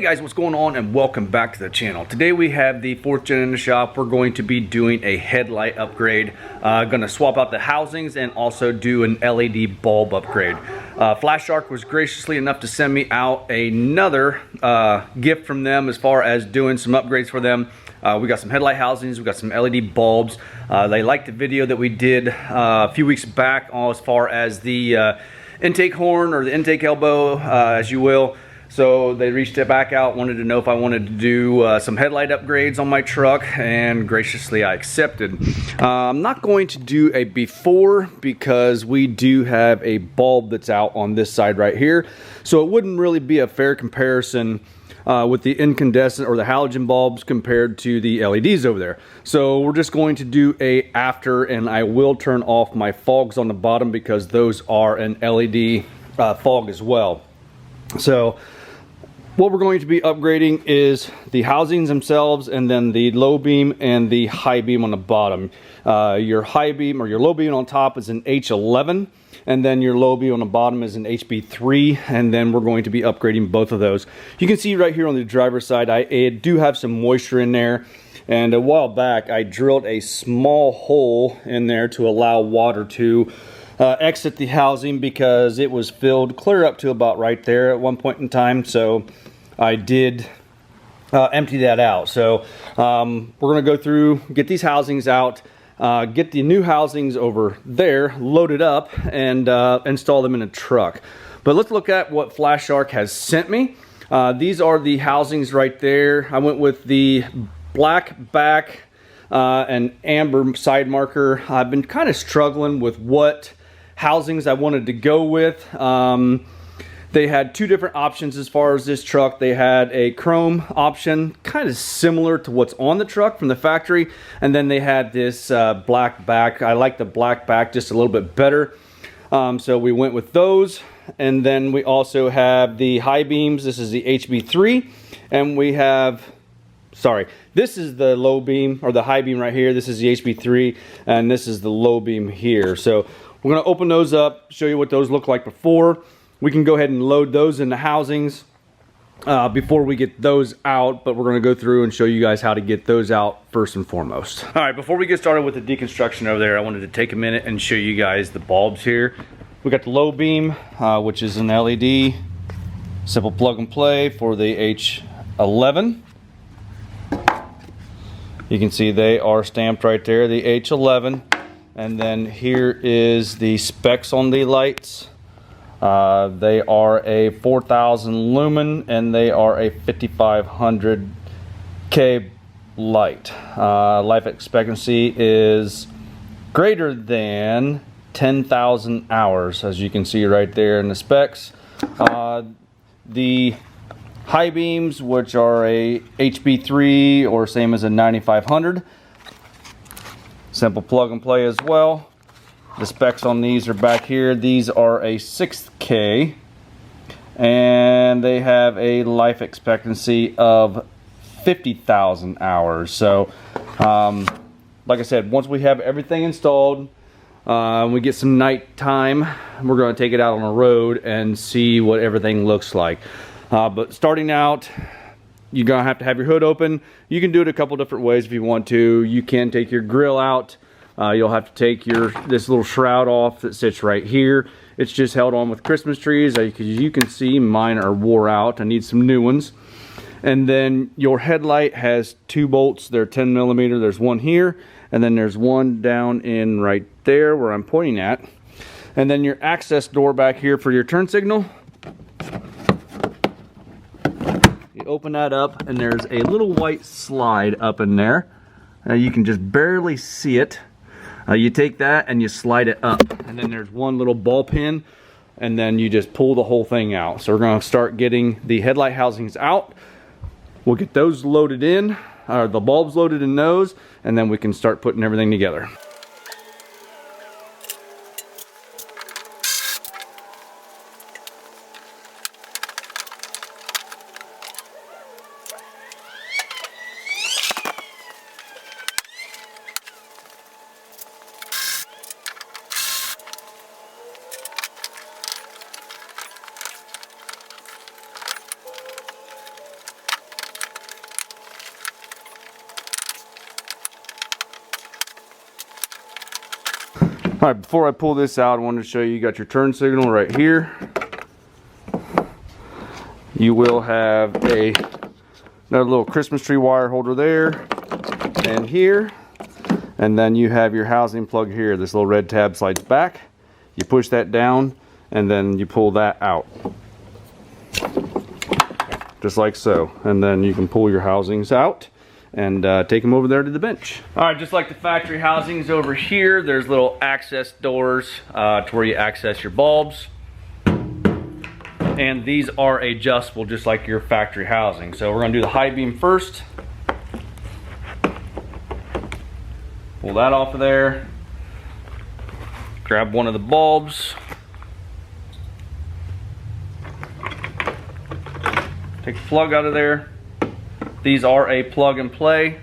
guys, what's going on, and welcome back to the channel. Today we have the 4th gen in the shop. We're going to be doing a headlight upgrade. Gonna swap out the housings and also do an LED bulb upgrade. FlaShark was graciously enough to send me out another gift from them as far as doing some upgrades for them. We got some headlight housings, we got some LED bulbs. They liked the video that we did a few weeks back as far as the intake horn, or the intake elbow, as you will. So they reached it back out, wanted to know if I wanted to do some headlight upgrades on my truck, and graciously I accepted. I'm not going to do a before because we do have a bulb that's out on this side right here. So it wouldn't really be a fair comparison with the incandescent or the halogen bulbs compared to the LEDs over there. So we're just going to do a after, and I will turn off my fogs on the bottom because those are an LED fog as well. So what we're going to be upgrading is the housings themselves, and then the low beam and the high beam on the bottom. Your high beam or your low beam on top is an H11, and then your low beam on the bottom is an HB3, and then we're going to be upgrading both of those. You can see right here on the driver's side, I do have some moisture in there, and a while back I drilled a small hole in there to allow water to exit the housing because it was filled clear up to about right there at one point in time. So I did empty that out. So we're going to go through, get these housings out, get the new housings over there loaded up, and install them in a truck. But let's look at what FlaShark has sent me. These are the housings right there. I went with the black back and amber side marker. I've been kind of struggling with what housings I wanted to go with. They had two different options as far as this truck. They had a chrome option, kind of similar to what's on the truck from the factory, and then they had this black back. I like the black back just a little bit better, so we went with those. And then we also have the high beams. This is the HB3, and we have, sorry, this is the low beam, or the high beam right here. This is the HB3, and this is the low beam here. So we're going to open those up, show you what those look like before. We can go ahead and load those in the housings before we get those out, but we're going to go through and show you guys how to get those out first and foremost. All right, before we get started with the deconstruction over there, I wanted to take a minute and show you guys the bulbs here. We got the low beam, which is an LED, simple plug and play for the H11. You can see they are stamped right there, the H11. And then here is the specs on the lights. They are a 4,000 lumen, and they are a 5500K light. Life expectancy is greater than 10,000 hours, as you can see right there in the specs. The high beams, which are a HB3 or same as a 9500, simple plug and play as well. The specs on these are back here. These are a 6K, and they have a life expectancy of 50,000 hours. So like I said, once we have everything installed, we get some night time, we're going to take it out on the road and see what everything looks like. But starting out, you're going to have your hood open. You can do it a couple different ways if you want to. You can take your grill out. You'll have to take this little shroud off that sits right here. It's just held on with Christmas trees. As you can see, mine are wore out. I need some new ones. And then your headlight has two bolts. They're 10 millimeter. There's one here, and then there's one down in right there where I'm pointing at. And then your access door back here for your turn signal. You open that up, and there's a little white slide up in there. You can just barely see it. You take that and you slide it up, and then there's one little ball pin, and then you just pull the whole thing out. So we're going to start getting the headlight housings out. We'll get those loaded in, or the bulbs loaded in those, and then we can start putting everything together. All right, before I pull this out, I wanted to show you got your turn signal right here. You will have another little Christmas tree wire holder there and here. And then you have your housing plug here. This little red tab slides back. You push that down and then you pull that out. Just like so. And then you can pull your housings out and take them over there to the bench. All right, just like the factory housings over here, there's little access doors to where you access your bulbs. And these are adjustable just like your factory housing. So we're gonna do the high beam first. Pull that off of there. Grab one of the bulbs. Take the plug out of there. These are a plug and play.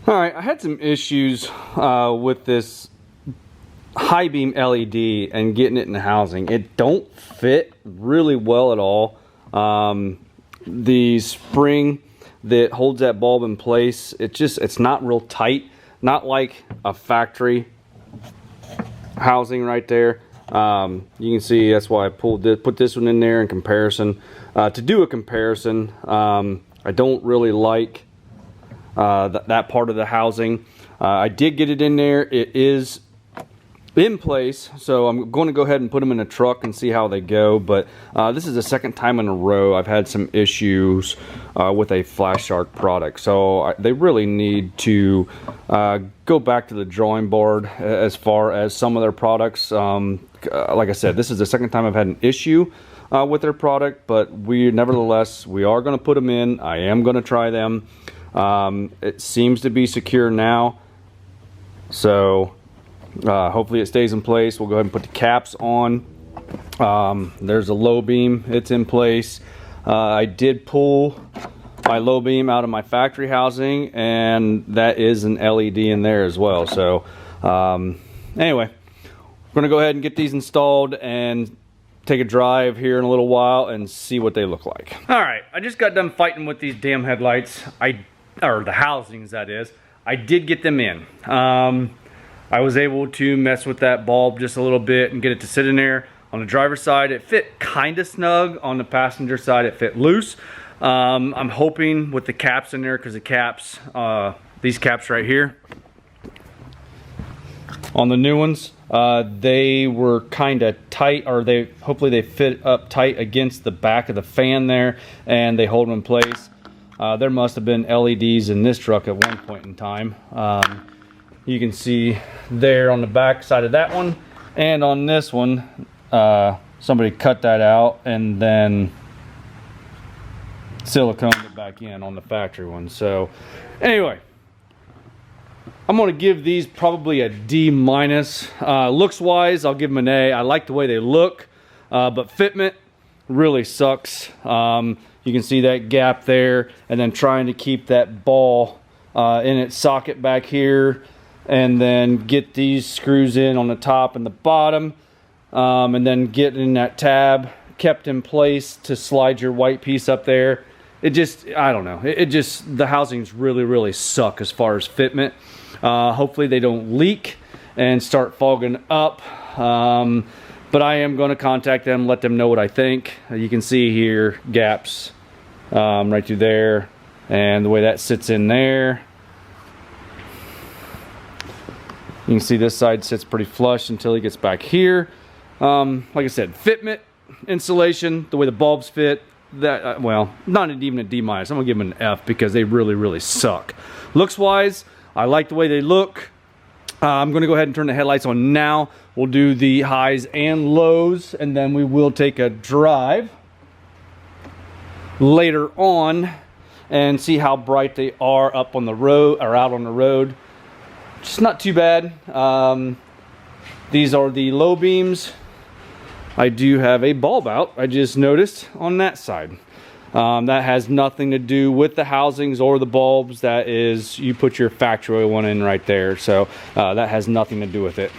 All right, I had some issues with this high beam LED and getting it in the housing. It don't fit really well at all. The spring that holds that bulb in place, it's not real tight, not like a factory housing right there. You can see that's why I put this one in there in comparison. To do a comparison, I don't really like that part of the housing. I did get it in there. It is in place, so I'm going to go ahead and put them in a truck and see how they go. But this is the second time in a row I've had some issues with a FlaShark product, so they really need to go back to the drawing board as far as some of their products. Like I said, this is the second time I've had an issue with their product, but nevertheless we are going to put them in. I am going to try them. It seems to be secure now, so hopefully it stays in place. We'll go ahead and put the caps on. There's a low beam, it's in place. I did pull my low beam out of my factory housing, and that is an LED in there as well. So anyway, we're gonna go ahead and get these installed and take a drive here in a little while and see what they look like. All right, I just got done fighting with these damn headlights. Or the housings, that is. I did get them in. I was able to mess with that bulb just a little bit and get it to sit in there. On the driver's side, it fit kind of snug. On the passenger side, it fit loose. I'm hoping with the caps in there, because the caps, these caps right here, on the new ones, they were kind of tight, or hopefully they fit up tight against the back of the fan there, and they hold them in place. There must have been LEDs in this truck at one point in time. You can see there on the back side of that one, and on this one, somebody cut that out and then siliconed it back in on the factory one. So anyway, I'm going to give these probably a D-. Looks wise, I'll give them an A. I like the way they look, but fitment really sucks. You can see that gap there, and then trying to keep that ball in its socket back here, and then get these screws in on the top and the bottom, and then getting that tab kept in place to slide your white piece up there. It just, I don't know, the housings really suck as far as fitment. Hopefully they don't leak and start fogging up. But I am going to contact them, let them know what I think. You can see here gaps right through there, and the way that sits in there. You can see this side sits pretty flush until he gets back here. Like I said, fitment, insulation, the way the bulbs fit, that well, not even a D-. I'm gonna give them an F because they really suck. Looks wise, I like the way they look. I'm gonna go ahead and turn the headlights on now. We'll do the highs and lows, and then we will take a drive later on and see how bright they are up on the road or out on the road. Just not too bad. These are the low beams. I do have a bulb out, I just noticed, on that side. That has nothing to do with the housings or the bulbs. That is, you put your factory one in right there. So that has nothing to do with it.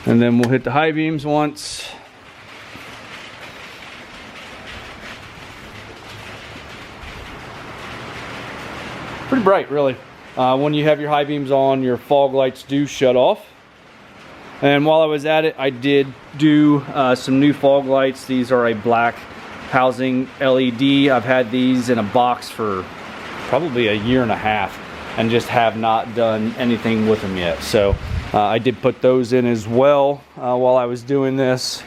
And then we'll hit the high beams once. Pretty bright, really. When you have your high beams on, your fog lights do shut off. And while I was at it, I did do some new fog lights. These are a black housing LED. I've had these in a box for probably a year and a half and just have not done anything with them yet. So I did put those in as well while I was doing this.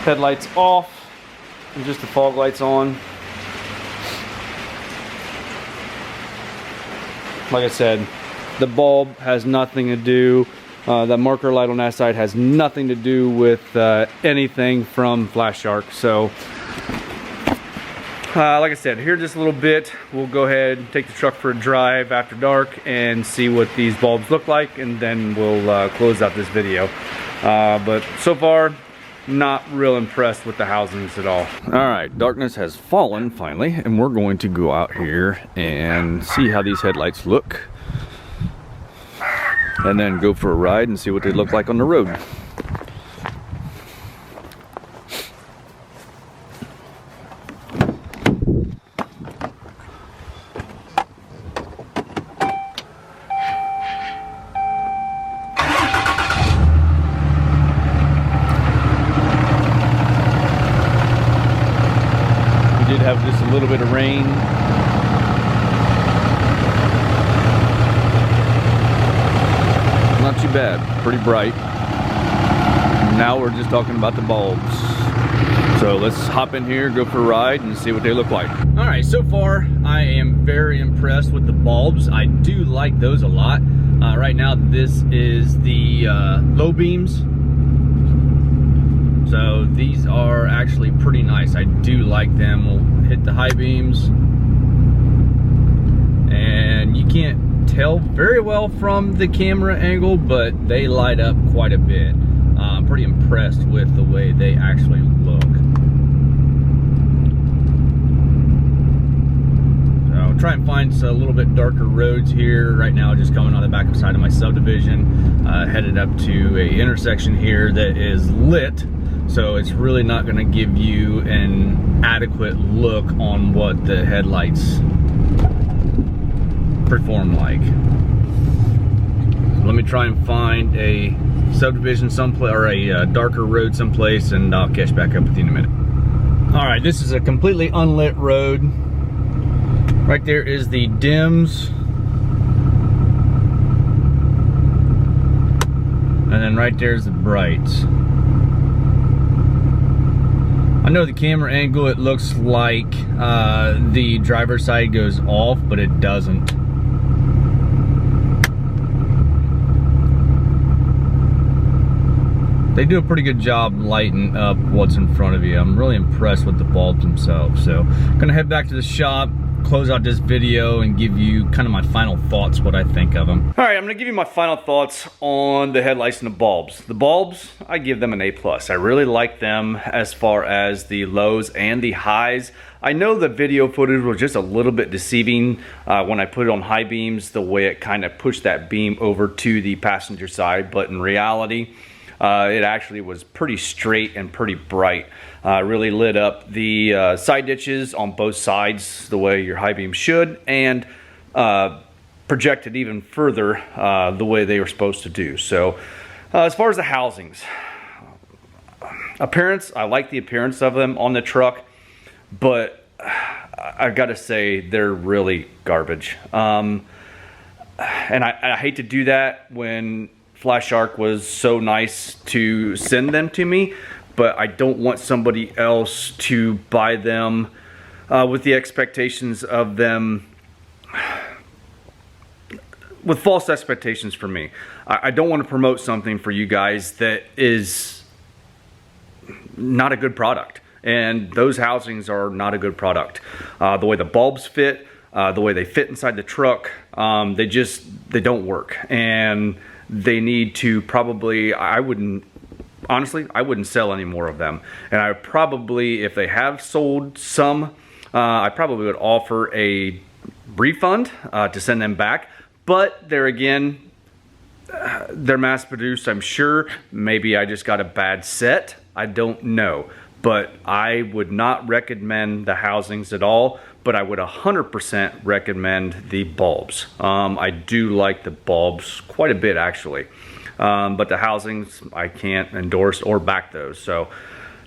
Headlights off and just the fog lights on. Like I said, the bulb has nothing to do, the marker light on that side has nothing to do with anything from FlaShark. So, like I said, here just a little bit, we'll go ahead and take the truck for a drive after dark and see what these bulbs look like, and then we'll close out this video. But so far, not real impressed with the housings at all. All right, darkness has fallen finally, and we're going to go out here and see how these headlights look, and then go for a ride and see what they look like on the road. Have just a little bit of rain. Not too bad, pretty bright. Now we're just talking about the bulbs. So let's hop in here, go for a ride, and see what they look like. All right, so far I am very impressed with the bulbs. I do like those a lot. Right now this is the low beams. So these are actually pretty nice. I do like them. We'll hit the high beams. And you can't tell very well from the camera angle, but they light up quite a bit. I'm pretty impressed with the way they actually look. So I'll try and find a little bit darker roads here. Right now, just coming on the back side of my subdivision, headed up to a intersection here that is lit. So it's really not going to give you an adequate look on what the headlights perform like. Let me try and find a subdivision someplace, or a darker road someplace, and I'll catch back up with you in a minute. All right, this is a completely unlit road. Right there is the dims. And then right there's the brights. I know the camera angle, it looks like the driver's side goes off, but it doesn't. They do a pretty good job lighting up what's in front of you. I'm really impressed with the bulbs themselves. So I'm gonna head back to the shop, close out this video, and give you kind of my final thoughts, what I think of them. All right, I'm gonna give you my final thoughts on the headlights and the bulbs. The bulbs, I give them an A+. I really like them as far as the lows and the highs. I know the video footage was just a little bit deceiving when I put it on high beams, the way it kind of pushed that beam over to the passenger side, but in reality, it actually was pretty straight and pretty bright. Really lit up the side ditches on both sides the way your high beam should, and projected even further the way they were supposed to do. So as far as the housings, appearance, I like the appearance of them on the truck, but I've got to say they're really garbage. And I hate to do that when FlaShark was so nice to send them to me, but I don't want somebody else to buy them with the expectations of them with false expectations for me. I don't want to promote something for you guys that is not a good product. And those housings are not a good product. The way the bulbs fit, the way they fit inside the truck, they don't work. And they need to probably, honestly, I wouldn't sell any more of them. And I probably, if they have sold some, I probably would offer a refund to send them back. But there again, they're mass produced, I'm sure. Maybe I just got a bad set. I don't know. But I would not recommend the housings at all, but I would 100% recommend the bulbs. I do like the bulbs quite a bit, actually. But the housings, I can't endorse or back those. So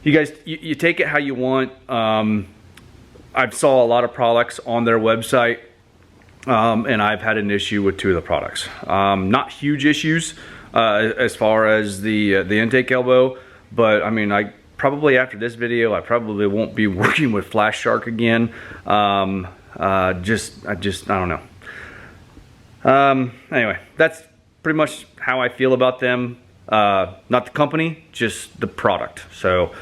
you guys, you take it how you want. I've saw a lot of products on their website, and I've had an issue with 2 of the products. Not huge issues as far as the intake elbow, but I mean, probably after this video, I probably won't be working with FlaShark again. I don't know. Anyway, that's pretty much how I feel about them. Not the company, just the product. So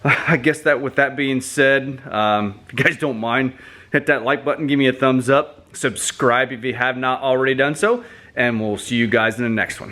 I guess that with that being said, if you guys don't mind, hit that like button, give me a thumbs up, subscribe if you have not already done so, and we'll see you guys in the next one.